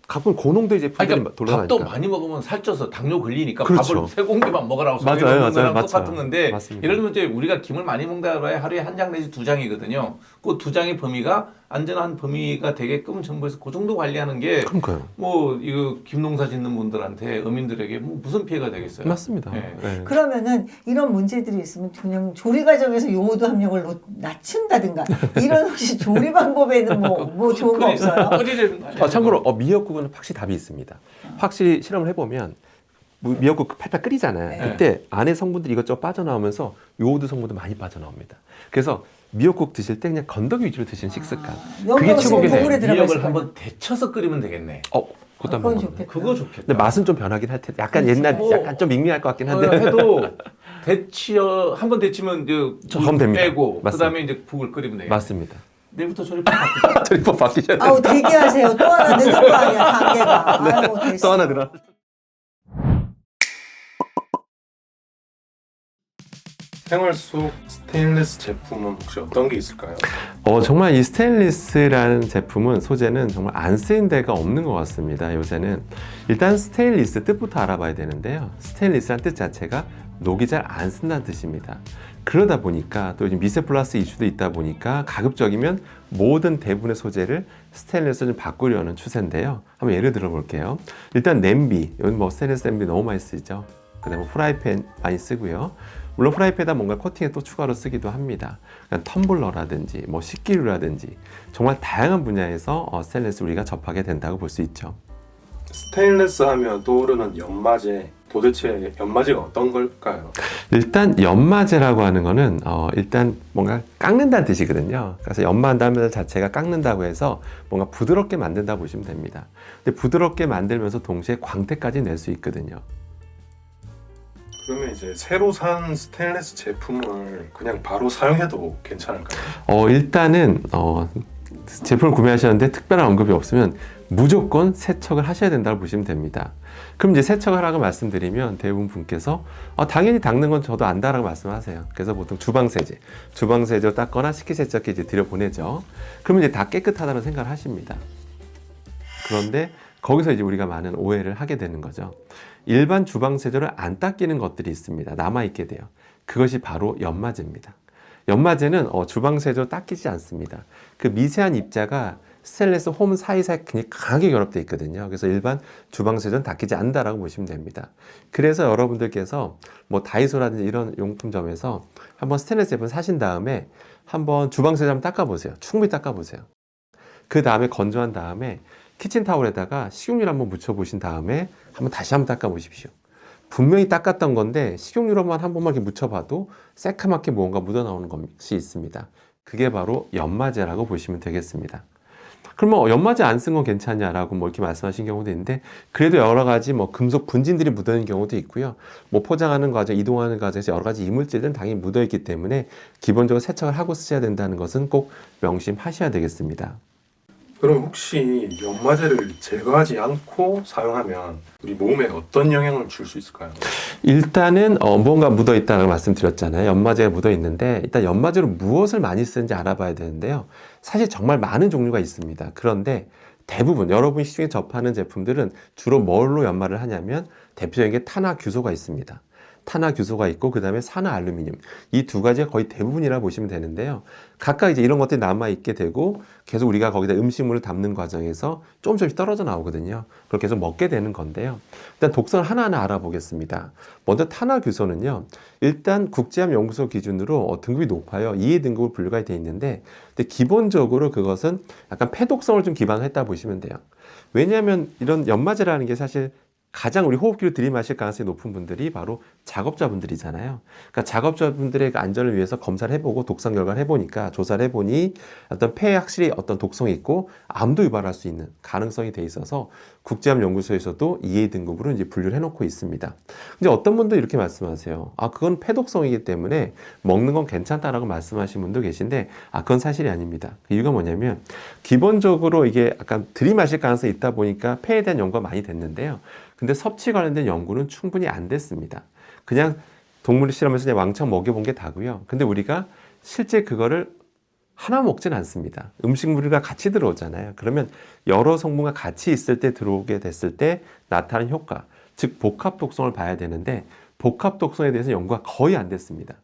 가끔 고농도의 제품들이 그러니까 돌아다니까. 밥도 많이 먹으면 살쪄서 당뇨 걸리니까 그렇죠. 밥을 세 공기만 먹으라고 맞아요, 소리 맞아요, 거랑 맞죠. 똑같은 건데 맞습니다. 예를 들면 이제 우리가 김을 많이 먹는다 그래야 하루에 한 장 내지 두 장이거든요. 그 두 장의 범위가 안전한 범위가 되게끔 정부에서 그 정도 관리하는 게 그러니까요. 뭐 이거 김농사 짓는 분들한테 어민들에게 뭐 무슨 피해가 되겠어요? 맞습니다. 네. 네. 그러면은 이런 문제들이 있으면 그냥 조리 과정에서 요오드 함량을 낮춘다든가 이런 혹시 조리 방법에는 뭐 좋은 거 없어요? 끓이려는 거 아니에요? 참고로 미역국은 확실히 답이 있습니다. 확실히 실험을 해보면 미역국 팔팔 끓이잖아요. 네. 그때 안에 성분들이 이것저것 빠져나오면서 요오드 성분도 많이 빠져나옵니다. 그래서 미역국 드실 때 그냥 건더기 위주로 드시는 식습관. 그게 최고겠네요. 동물에 들어가 미역을 있을 한번 데쳐서 끓이면 되겠네. 그것도 그건 한번 좋겠다. 그거 좋겠다. 근데 맛은 좀 변하긴 할 텐데 약간 그렇죠. 옛날 뭐, 약간 좀 밍밍할 것 같긴 한데 해도 한번 데치면 이제 그럼 됩니다. 빼고 맞습니다. 그다음에 이제 국을 끓이면 되겠네. 맞습니다. 내일부터 조리법 바뀌자. 조리법 바뀌셔야 돼요. 아우 대기하세요. 또 하나 늦은 거 아니야 단계가. 아이고 또 됐어. 하나 늘어. 생활 속 스테인리스 제품은 혹시 어떤 게 있을까요? 정말 이 스테인리스라는 제품은 소재는 정말 안 쓰인 데가 없는 것 같습니다. 요새는 일단 스테인리스 뜻부터 알아봐야 되는데요. 스테인리스란 뜻 자체가 녹이 잘 안 쓴다는 뜻입니다. 그러다 보니까 또 요즘 미세 플라스 이슈도 있다 보니까 가급적이면 모든 대부분의 소재를 스테인리스로 좀 바꾸려는 추세인데요. 한번 예를 들어 볼게요. 일단 냄비, 여기 뭐 스테인리스 냄비 너무 많이 쓰죠. 그다음에 프라이팬 많이 쓰고요. 물론 프라이팬에다 뭔가 코팅에 또 추가로 쓰기도 합니다. 텀블러라든지 뭐 식기류라든지 정말 다양한 분야에서 스테인리스 우리가 접하게 된다고 볼 수 있죠. 스테인리스 하면 떠오르는 연마제, 도대체 연마제가 어떤 걸까요? 일단 연마제라고 하는 거는 일단 뭔가 깎는다는 뜻이거든요. 그래서 연마한다는 자체가 깎는다고 해서 뭔가 부드럽게 만든다 보시면 됩니다. 근데 부드럽게 만들면서 동시에 광택까지 낼 수 있거든요. 그러면 이제 새로 산 스테인리스 제품을 그냥 바로 사용해도 괜찮을까요? 일단은 제품을 구매하셨는데 특별한 언급이 없으면 무조건 세척을 하셔야 된다고 보시면 됩니다. 그럼 이제 세척을 하라고 말씀드리면 대부분 분께서 당연히 닦는 건 저도 안다라고 말씀하세요. 그래서 보통 주방세제로 닦거나 식기세척기 이제 들여보내죠. 그러면 이제 다 깨끗하다는 생각을 하십니다. 그런데 거기서 이제 우리가 많은 오해를 하게 되는 거죠. 일반 주방세제를 안 닦이는 것들이 있습니다. 남아있게 돼요. 그것이 바로 연마제입니다. 연마제는 주방세제로 닦이지 않습니다. 그 미세한 입자가 스테인리스 홈 사이사이 굉장히 강하게 결합되어 있거든요. 그래서 일반 주방세제는 닦이지 않는다라고 보시면 됩니다. 그래서 여러분들께서 뭐 다이소라든지 이런 용품점에서 한번 스테인리스 제품 사신 다음에 한번 주방세제 한번 닦아보세요. 충분히 닦아보세요. 그 다음에 건조한 다음에 키친타올에다가 식용유를 한번 묻혀보신 다음에 다시 한번 닦아보십시오. 분명히 닦았던 건데 식용유로만 한 번만 이렇게 묻혀봐도 새카맣게 무언가 묻어나오는 것이 있습니다. 그게 바로 연마제라고 보시면 되겠습니다. 그러면 연마제 안 쓴 건 괜찮냐라고 뭐 이렇게 말씀하신 경우도 있는데 그래도 여러 가지 뭐 금속 분진들이 묻어있는 경우도 있고요. 뭐 포장하는 과정, 이동하는 과정에서 여러 가지 이물질들은 당연히 묻어있기 때문에 기본적으로 세척을 하고 쓰셔야 된다는 것은 꼭 명심하셔야 되겠습니다. 그럼 혹시 연마제를 제거하지 않고 사용하면 우리 몸에 어떤 영향을 줄 수 있을까요? 일단은 무언가 묻어 있다는 말씀드렸잖아요. 연마제가 묻어 있는데 일단 연마제로 무엇을 많이 쓰는지 알아봐야 되는데요. 사실 정말 많은 종류가 있습니다. 그런데 대부분 여러분이 시중에 접하는 제품들은 주로 뭘로 연마를 하냐면 대표적인 게 탄화규소가 있습니다. 탄화규소가 있고 그 다음에 산화알루미늄, 이 두 가지가 거의 대부분이라 보시면 되는데요. 각각 이제 이런 것들이 남아 있게 되고 계속 우리가 거기다 음식물을 담는 과정에서 조금씩 떨어져 나오거든요. 그렇게 해서 먹게 되는 건데요. 일단 독성을 하나하나 알아보겠습니다. 먼저 탄화규소는요, 일단 국제암연구소 기준으로 등급이 높아요. 2의 등급으로 분류가 되어 있는데, 근데 기본적으로 그것은 약간 폐독성을 좀 기반으로 했다 보시면 돼요. 왜냐하면 이런 연마제라는 게 사실 가장 우리 호흡기로 들이마실 가능성이 높은 분들이 바로 작업자분들이잖아요. 그러니까 작업자분들의 그 안전을 위해서 검사를 해보고 독성 결과를 해보니까 조사를 해보니 어떤 폐에 확실히 어떤 독성이 있고 암도 유발할 수 있는 가능성이 돼 있어서 국제암연구소에서도 2A 등급으로 이제 분류를 해놓고 있습니다. 근데 어떤 분도 이렇게 말씀하세요. 아, 그건 폐독성이기 때문에 먹는 건 괜찮다라고 말씀하시는 분도 계신데, 아, 그건 사실이 아닙니다. 그 이유가 뭐냐면 기본적으로 이게 약간 들이마실 가능성이 있다 보니까 폐에 대한 연구가 많이 됐는데요. 근데 섭취 관련된 연구는 충분히 안 됐습니다. 그냥 동물 실험에서 그냥 왕창 먹여본 게 다고요. 근데 우리가 실제 그거를 하나 먹진 않습니다. 음식물과 같이 들어오잖아요. 그러면 여러 성분과 같이 있을 때 들어오게 됐을 때 나타나는 효과, 즉 복합 독성을 봐야 되는데 복합 독성에 대해서 연구가 거의 안 됐습니다.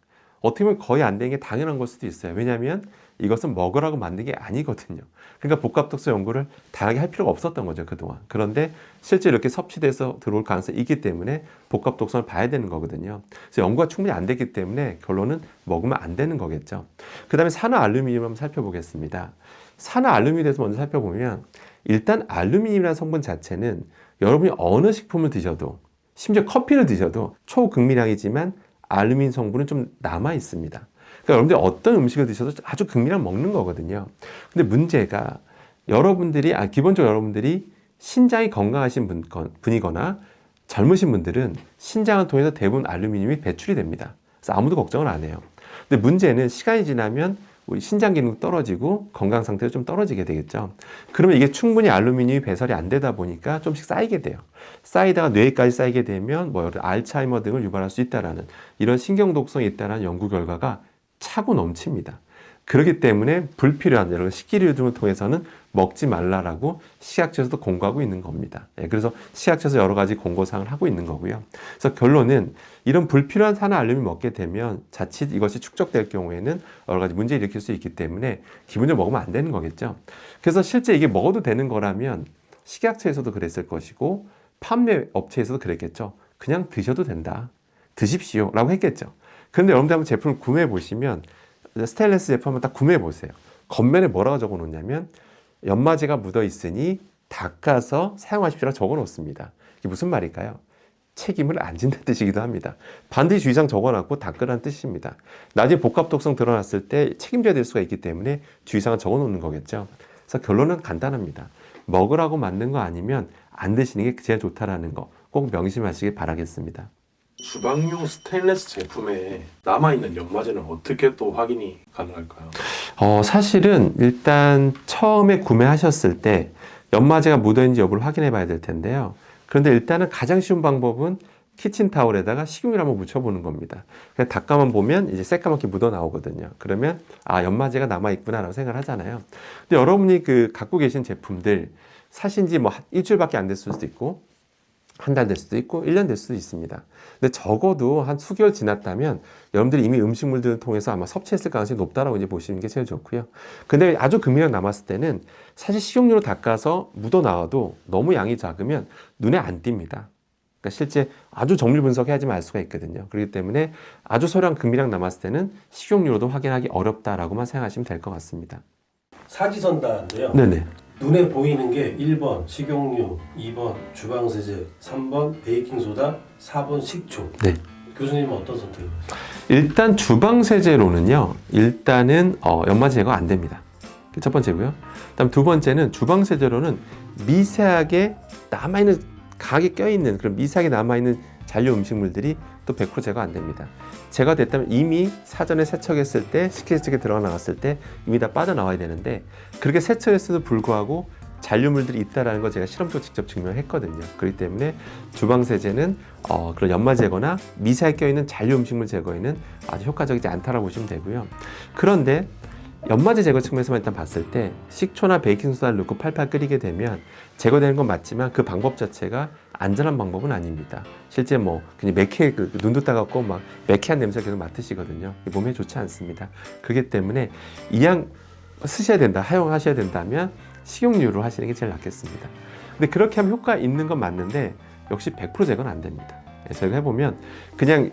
어떻게 보면 거의 안 된 게 당연한 걸 수도 있어요. 왜냐하면 이것은 먹으라고 만든 게 아니거든요. 그러니까 복합독성 연구를 다양하게 할 필요가 없었던 거죠, 그동안. 그런데 실제 이렇게 섭취돼서 들어올 가능성이 있기 때문에 복합독성을 봐야 되는 거거든요. 그래서 연구가 충분히 안 됐기 때문에 결론은 먹으면 안 되는 거겠죠. 그 다음에 산화알루미늄 한번 살펴보겠습니다. 산화알루미늄에 대해서 먼저 살펴보면 일단 알루미늄이라는 성분 자체는 여러분이 어느 식품을 드셔도 심지어 커피를 드셔도 초극미량이지만 알루미늄 성분은 좀 남아 있습니다. 그러니까 여러분들이 어떤 음식을 드셔도 아주 극미량 먹는 거거든요. 근데 문제가 여러분들이, 기본적으로 여러분들이 신장이 건강하신 분이거나 젊으신 분들은 신장을 통해서 대부분 알루미늄이 배출이 됩니다. 그래서 아무도 걱정을 안 해요. 근데 문제는 시간이 지나면 우리 신장 기능도 떨어지고 건강 상태도 좀 떨어지게 되겠죠. 그러면 이게 충분히 알루미늄이 배설이 안 되다 보니까 좀씩 쌓이게 돼요. 쌓이다가 뇌에까지 쌓이게 되면 알츠하이머 등을 유발할 수 있다라는 이런 신경 독성이 있다는 연구 결과가 차고 넘칩니다. 그렇기 때문에 불필요한 여러 식이류 등을 통해서는 먹지 말라라고 식약처에서도 공고하고 있는 겁니다. 그래서 식약처에서 여러 가지 공고사항을 하고 있는 거고요. 그래서 결론은 이런 불필요한 산화알루미늄을 먹게 되면 자칫 이것이 축적될 경우에는 여러 가지 문제를 일으킬 수 있기 때문에 기본적으로 먹으면 안 되는 거겠죠. 그래서 실제 이게 먹어도 되는 거라면 식약처에서도 그랬을 것이고 판매 업체에서도 그랬겠죠. 그냥 드셔도 된다. 드십시오. 라고 했겠죠. 그런데 여러분들 한번 제품을 구매해 보시면 스테인리스 제품 한번 딱 구매해 보세요. 겉면에 뭐라고 적어 놓냐면 연마제가 묻어 있으니 닦아서 사용하십시오라고 적어 놓습니다. 이게 무슨 말일까요? 책임을 안 진다는 뜻이기도 합니다. 반드시 주의사항 적어놨고 닦으라는 뜻입니다. 나중에 복합 독성 드러났을 때 책임져야 될 수가 있기 때문에 주의사항을 적어 놓는 거겠죠. 그래서 결론은 간단합니다. 먹으라고 만든 거 아니면 안 드시는 게 제일 좋다라는 거 꼭 명심하시길 바라겠습니다. 주방용 스테인리스 제품에 남아있는 연마제는 어떻게 또 확인이 가능할까요? 사실은 일단 처음에 구매하셨을 때 연마제가 묻어있는지 여부를 확인해 봐야 될 텐데요. 그런데 일단은 가장 쉬운 방법은 키친타올에다가 식용유를 한번 묻혀보는 겁니다. 그냥 닦아만 보면 이제 새까맣게 묻어 나오거든요. 그러면 연마제가 남아있구나 라고 생각을 하잖아요. 근데 여러분이 갖고 계신 제품들 사신 지 일주일밖에 안 됐을 수도 있고 한 달 될 수도 있고 1년 될 수도 있습니다. 근데 적어도 한 수개월 지났다면 여러분들이 이미 음식물들을 통해서 아마 섭취했을 가능성이 높다라고 이제 보시는 게 제일 좋고요. 근데 아주 극미량 남았을 때는 사실 식용유로 닦아서 묻어 나와도 너무 양이 작으면 눈에 안 띕니다. 그러니까 실제 아주 정밀 분석해야지만 알 수가 있거든요. 그렇기 때문에 아주 소량 극미량 남았을 때는 식용유로도 확인하기 어렵다라고만 생각하시면 될 것 같습니다. 사지선다인데요. 네네. 눈에 보이는 게 1번 식용유, 2번 주방세제, 3번 베이킹소다, 4번 식초. 네. 교수님은 어떤 선택을 하세요? 일단 주방세제로는요. 일단은 연마제 제거 안 됩니다. 첫 번째고요. 그다음 두 번째는 주방세제로는 미세하게 남아있는 강하게 껴있는 그런 미세하게 남아있는 잔류 음식물들이 또 100% 제거 안 됩니다. 제거됐다면 이미 사전에 세척했을 때 식기세척에 들어가 나갔을 때 이미 다 빠져나와야 되는데 그렇게 세척했어도 불구하고 잔류물들이 있다라는 걸 제가 실험적으로 직접 증명했거든요. 그렇기 때문에 주방세제는 그런 연마 제거나 미세하게 껴있는 잔류 음식물 제거에는 아주 효과적이지 않다라고 보시면 되고요. 그런데 연마제 제거 측면에서만 일단 봤을 때 식초나 베이킹소다를 넣고 팔팔 끓이게 되면 제거되는 건 맞지만 그 방법 자체가 안전한 방법은 아닙니다. 실제 뭐 그냥 눈도 따갑고 막 매캐한 냄새가 계속 맡으시거든요. 몸에 좋지 않습니다. 그렇기 때문에 이왕 쓰셔야 된다, 사용하셔야 된다면 식용유로 하시는 게 제일 낫겠습니다. 근데 그렇게 하면 효과 있는 건 맞는데 역시 100% 제거는 안 됩니다. 저희가 해보면 그냥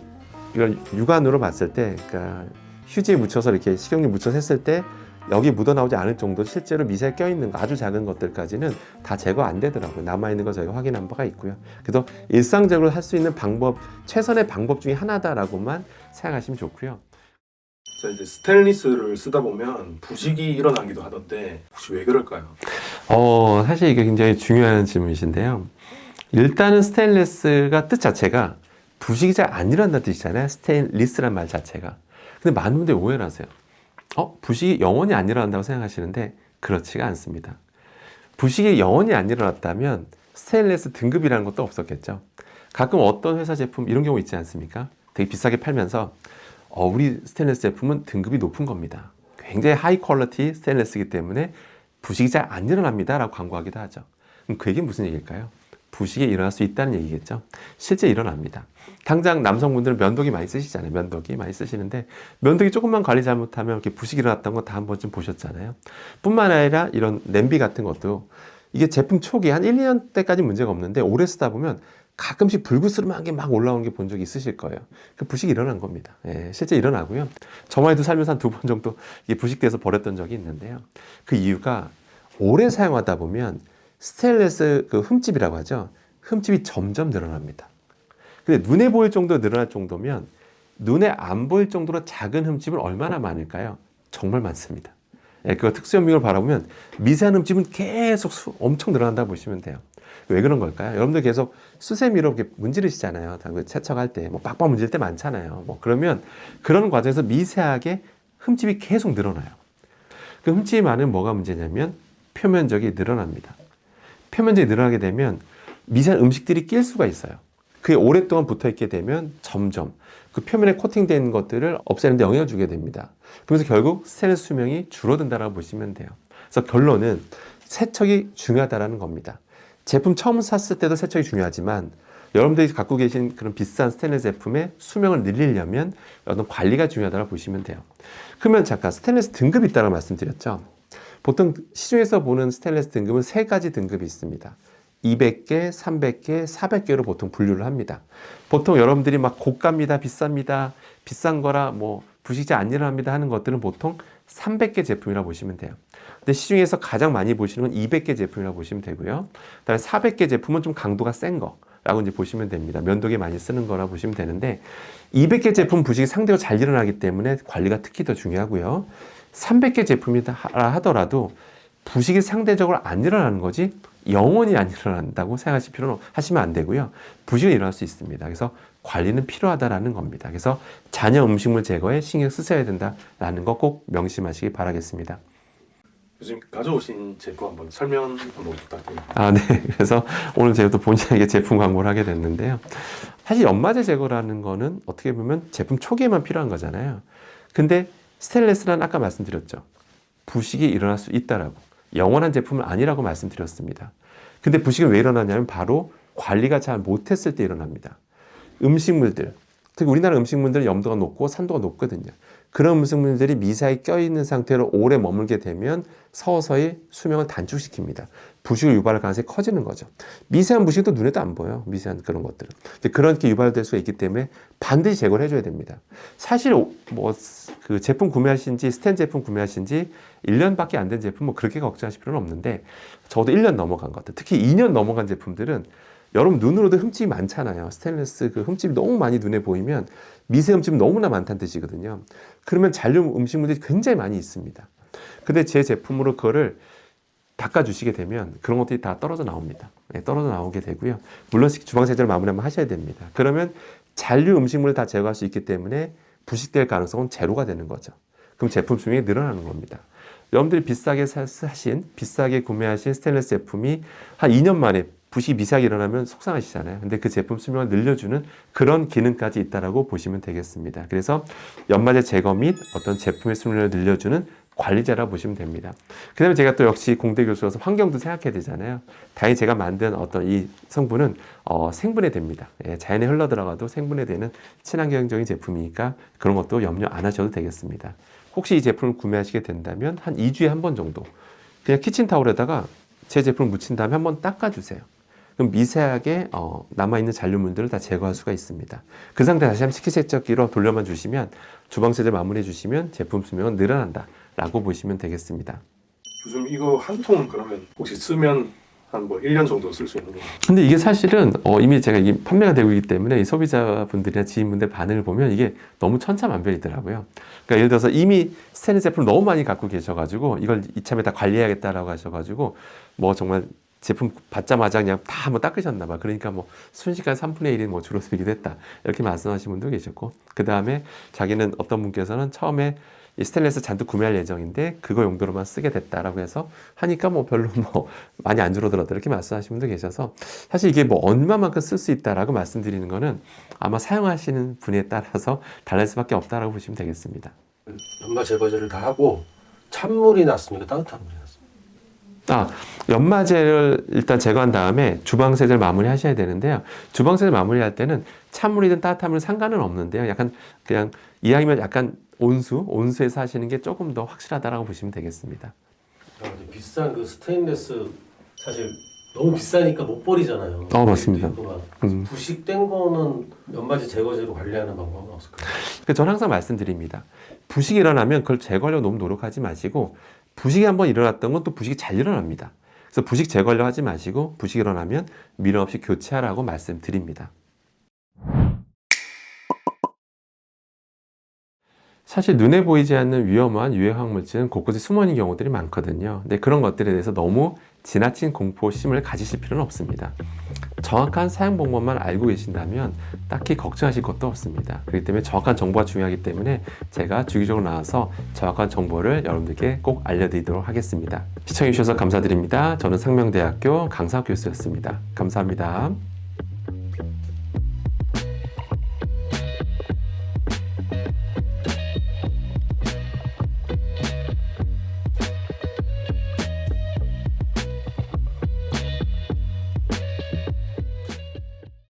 이런 육안으로 봤을 때 그러니까 휴지에 묻혀서 이렇게 식용유 묻혀서 했을 때 여기 묻어나오지 않을 정도 실제로 미세하게 껴있는 거 아주 작은 것들까지는 다 제거 안 되더라고요. 남아있는 거 저희가 확인한 바가 있고요. 그래서 일상적으로 할 수 있는 방법, 최선의 방법 중에 하나다라고만 생각하시면 좋고요. 자, 이제 스테인리스를 쓰다 보면 부식이 일어나기도 하던데 혹시 왜 그럴까요? 사실 이게 굉장히 중요한 질문이신데요. 일단은 스테인리스가 뜻 자체가 부식이 잘 안 일어난다는 뜻이잖아요. 스테인리스란 말 자체가. 근데 많은 분들이 오해를 하세요. 부식이 영원히 안 일어난다고 생각하시는데 그렇지가 않습니다. 부식이 영원히 안 일어났다면 스테인리스 등급이라는 것도 없었겠죠. 가끔 어떤 회사 제품 이런 경우 있지 않습니까? 되게 비싸게 팔면서 우리 스테인리스 제품은 등급이 높은 겁니다. 굉장히 하이 퀄리티 스테인리스이기 때문에 부식이 잘 안 일어납니다 라고 광고하기도 하죠. 그럼 그 얘기는 무슨 얘기일까요? 부식이 일어날 수 있다는 얘기겠죠. 실제 일어납니다. 당장 남성분들은 면도기 많이 쓰시잖아요. 면도기 많이 쓰시는데 면도기 조금만 관리 잘못하면 이렇게 부식이 일어났던 거 다 한 번쯤 보셨잖아요. 뿐만 아니라 이런 냄비 같은 것도 이게 제품 초기 한 1, 2년 때까지 문제가 없는데 오래 쓰다 보면 가끔씩 불그스름한 게 막 올라오는 게 본 적이 있으실 거예요. 그 부식이 일어난 겁니다. 실제 일어나고요. 저만 해도 살면서 한 2번 정도 이게 부식돼서 버렸던 적이 있는데요. 그 이유가 오래 사용하다 보면 스테인리스 그 흠집이라고 하죠. 흠집이 점점 늘어납니다. 근데 눈에 보일 정도로 늘어날 정도면 눈에 안 보일 정도로 작은 흠집은 얼마나 많을까요? 정말 많습니다. 그 특수현미경을 바라보면 미세한 흠집은 계속 엄청 늘어난다고 보시면 돼요. 왜 그런 걸까요? 여러분들 계속 수세미로 이렇게 문지르시잖아요. 세척할 때, 뭐 빡빡 문질 때 많잖아요. 그러면 그런 과정에서 미세하게 흠집이 계속 늘어나요. 그 흠집이 많으면 뭐가 문제냐면 표면적이 늘어납니다. 표면적이 늘어나게 되면 미세한 음식들이 낄 수가 있어요. 그게 오랫동안 붙어 있게 되면 점점 그 표면에 코팅된 것들을 없애는 데 영향을 주게 됩니다. 그래서 결국 스테인리스 수명이 줄어든다라고 보시면 돼요. 그래서 결론은 세척이 중요하다라는 겁니다. 제품 처음 샀을 때도 세척이 중요하지만 여러분들이 갖고 계신 그런 비싼 스테인리스 제품의 수명을 늘리려면 어떤 관리가 중요하다고 보시면 돼요. 그러면 잠깐 스테인리스 등급이 있다고 말씀드렸죠. 보통 시중에서 보는 스테인리스 등급은 3가지 등급이 있습니다. 200개, 300개, 400개로 보통 분류를 합니다. 보통 여러분들이 막 고가입니다, 비쌉니다, 비싼 거라 뭐 부식이 안 일어납니다 하는 것들은 보통 300개 제품이라고 보시면 돼요. 근데 시중에서 가장 많이 보시는 건 200개 제품이라고 보시면 되고요. 그다음에 400개 제품은 좀 강도가 센 거라고 이제 보시면 됩니다. 면도기에 많이 쓰는 거라고 보시면 되는데 200개 제품 부식이 상대적으로 잘 일어나기 때문에 관리가 특히 더 중요하고요. 300개 제품이라 하더라도 부식이 상대적으로 안 일어나는 거지 영원히 안 일어난다고 생각하실 필요는 하시면 안 되고요. 부식은 일어날 수 있습니다. 그래서 관리는 필요하다라는 겁니다. 그래서 잔여 음식물 제거에 신경 쓰셔야 된다라는 거 꼭 명심하시기 바라겠습니다. 요즘 가져오신 제품 한번 설명 한번 부탁드립니다. 네. 그래서 오늘 제가 또 본인에게 제품 광고를 하게 됐는데요. 사실 연마제 제거라는 거는 어떻게 보면 제품 초기에만 필요한 거잖아요. 근데 스테인리스는 아까 말씀드렸죠. 부식이 일어날 수 있다라고. 영원한 제품은 아니라고 말씀드렸습니다. 근데 부식은 왜 일어나냐면 바로 관리가 잘 못했을 때 일어납니다. 음식물들, 특히 우리나라 음식물들은 염도가 높고 산도가 높거든요. 그런 음식물들이 미세하게 껴있는 상태로 오래 머물게 되면 서서히 수명을 단축시킵니다. 부식을 유발할 가능성이 커지는 거죠. 미세한 부식도 눈에도 안 보여요. 미세한 그런 것들은. 그렇게 유발될 수가 있기 때문에 반드시 제거를 해줘야 됩니다. 사실 그 제품 구매하신 지 스텐 제품 구매하신 지 1년밖에 안 된 제품 뭐 그렇게 걱정하실 필요는 없는데 적어도 1년 넘어간 것들, 특히 2년 넘어간 제품들은 여러분 눈으로도 흠집이 많잖아요. 스테인리스 그 흠집이 너무 많이 눈에 보이면 미세 흠집이 너무나 많다는 뜻이거든요. 그러면 잔류 음식물들이 굉장히 많이 있습니다. 근데 제 제품으로 그거를 닦아주시게 되면 그런 것들이 다 떨어져 나옵니다. 떨어져 나오게 되고요. 물론 주방 세제를 마무리 한번 하셔야 됩니다. 그러면 잔류 음식물을 다 제거할 수 있기 때문에 부식될 가능성은 제로가 되는 거죠. 그럼 제품 수명이 늘어나는 겁니다. 여러분들이 비싸게 구매하신 스테인리스 제품이 한 2년 만에 부식이 미세하게 일어나면 속상하시잖아요. 근데 그 제품 수명을 늘려주는 그런 기능까지 있다라고 보시면 되겠습니다. 그래서 연마제 제거 및 어떤 제품의 수명을 늘려주는 관리제라고 보시면 됩니다. 그 다음에 제가 또 역시 공대 교수로서 환경도 생각해야 되잖아요. 다행히 제가 만든 어떤 이 성분은 생분해됩니다. 예, 자연에 흘러들어가도 생분해되는 친환경적인 제품이니까 그런 것도 염려 안 하셔도 되겠습니다. 혹시 이 제품을 구매하시게 된다면 한 2주에 한 번 정도 그냥 키친타올에다가 제 제품을 묻힌 다음에 한번 닦아주세요. 그럼 미세하게 남아있는 잔류물들을 다 제거할 수가 있습니다. 그 상태 다시 한번 식기세척기로 돌려만 주시면 주방세제 마무리해 주시면 제품 수명은 늘어난다 라고 보시면 되겠습니다. 요즘 이거 한 통 그러면 혹시 쓰면 한 뭐 1년 정도 쓸 수 있는 건가요? 근데 이게 사실은 이미 제가 이게 판매가 되고 있기 때문에 이 소비자분들이나 지인분들 반응을 보면 이게 너무 천차만별이더라고요. 그러니까 예를 들어서 이미 스테인리스 제품을 너무 많이 갖고 계셔가지고 이걸 이참에 다 관리해야겠다라고 하셔가지고 뭐 정말 제품 받자마자 그냥 다 한번 닦으셨나 봐. 그러니까 뭐 순식간에 3분의 1이 뭐 줄어들게 됐다. 이렇게 말씀하시는 분도 계셨고, 그 다음에 자기는 어떤 분께서는 처음에 이 스테인리스 잔뜩 구매할 예정인데 그거 용도로만 쓰게 됐다라고 해서 하니까 뭐 별로 뭐 많이 안 줄어들었다 이렇게 말씀하시는 분도 계셔서 사실 이게 뭐 얼마만큼 쓸 수 있다라고 말씀드리는 거는 아마 사용하시는 분에 따라서 달릴 수밖에 없다라고 보시면 되겠습니다. 연마 제거제를 다 하고 찬물이 났습니까? 따뜻한 물이 났습니까? 연마제를 일단 제거한 다음에 주방세제를 마무리 하셔야 되는데요. 주방세제 마무리할 때는 찬물이든 따뜻한 물은 상관은 없는데요. 약간 그냥 이왕이면 약간 온수에서 하시는 게 조금 더 확실하다라고 보시면 되겠습니다. 비싼 그 스테인리스 사실 너무 비싸니까 못 버리잖아요. 맞습니다. 부식된 거는 연마제 제거제로 관리하는 방법은 없을까요? 저는 항상 말씀드립니다. 부식이 일어나면 그걸 제거하려고 너무 노력하지 마시고 부식이 한번 일어났던 건 또 부식이 잘 일어납니다. 그래서 부식 제거하려고 하지 마시고 부식이 일어나면 미련 없이 교체하라고 말씀드립니다. 사실 눈에 보이지 않는 위험한 유해 화학물질은 곳곳에 숨어 있는 경우들이 많거든요. 근데 그런 것들에 대해서 너무 지나친 공포심을 가지실 필요는 없습니다. 정확한 사용 방법만 알고 계신다면 딱히 걱정하실 것도 없습니다. 그렇기 때문에 정확한 정보가 중요하기 때문에 제가 주기적으로 나와서 정확한 정보를 여러분들께 꼭 알려드리도록 하겠습니다. 시청해주셔서 감사드립니다. 저는 상명대학교 강사학 교수였습니다. 감사합니다.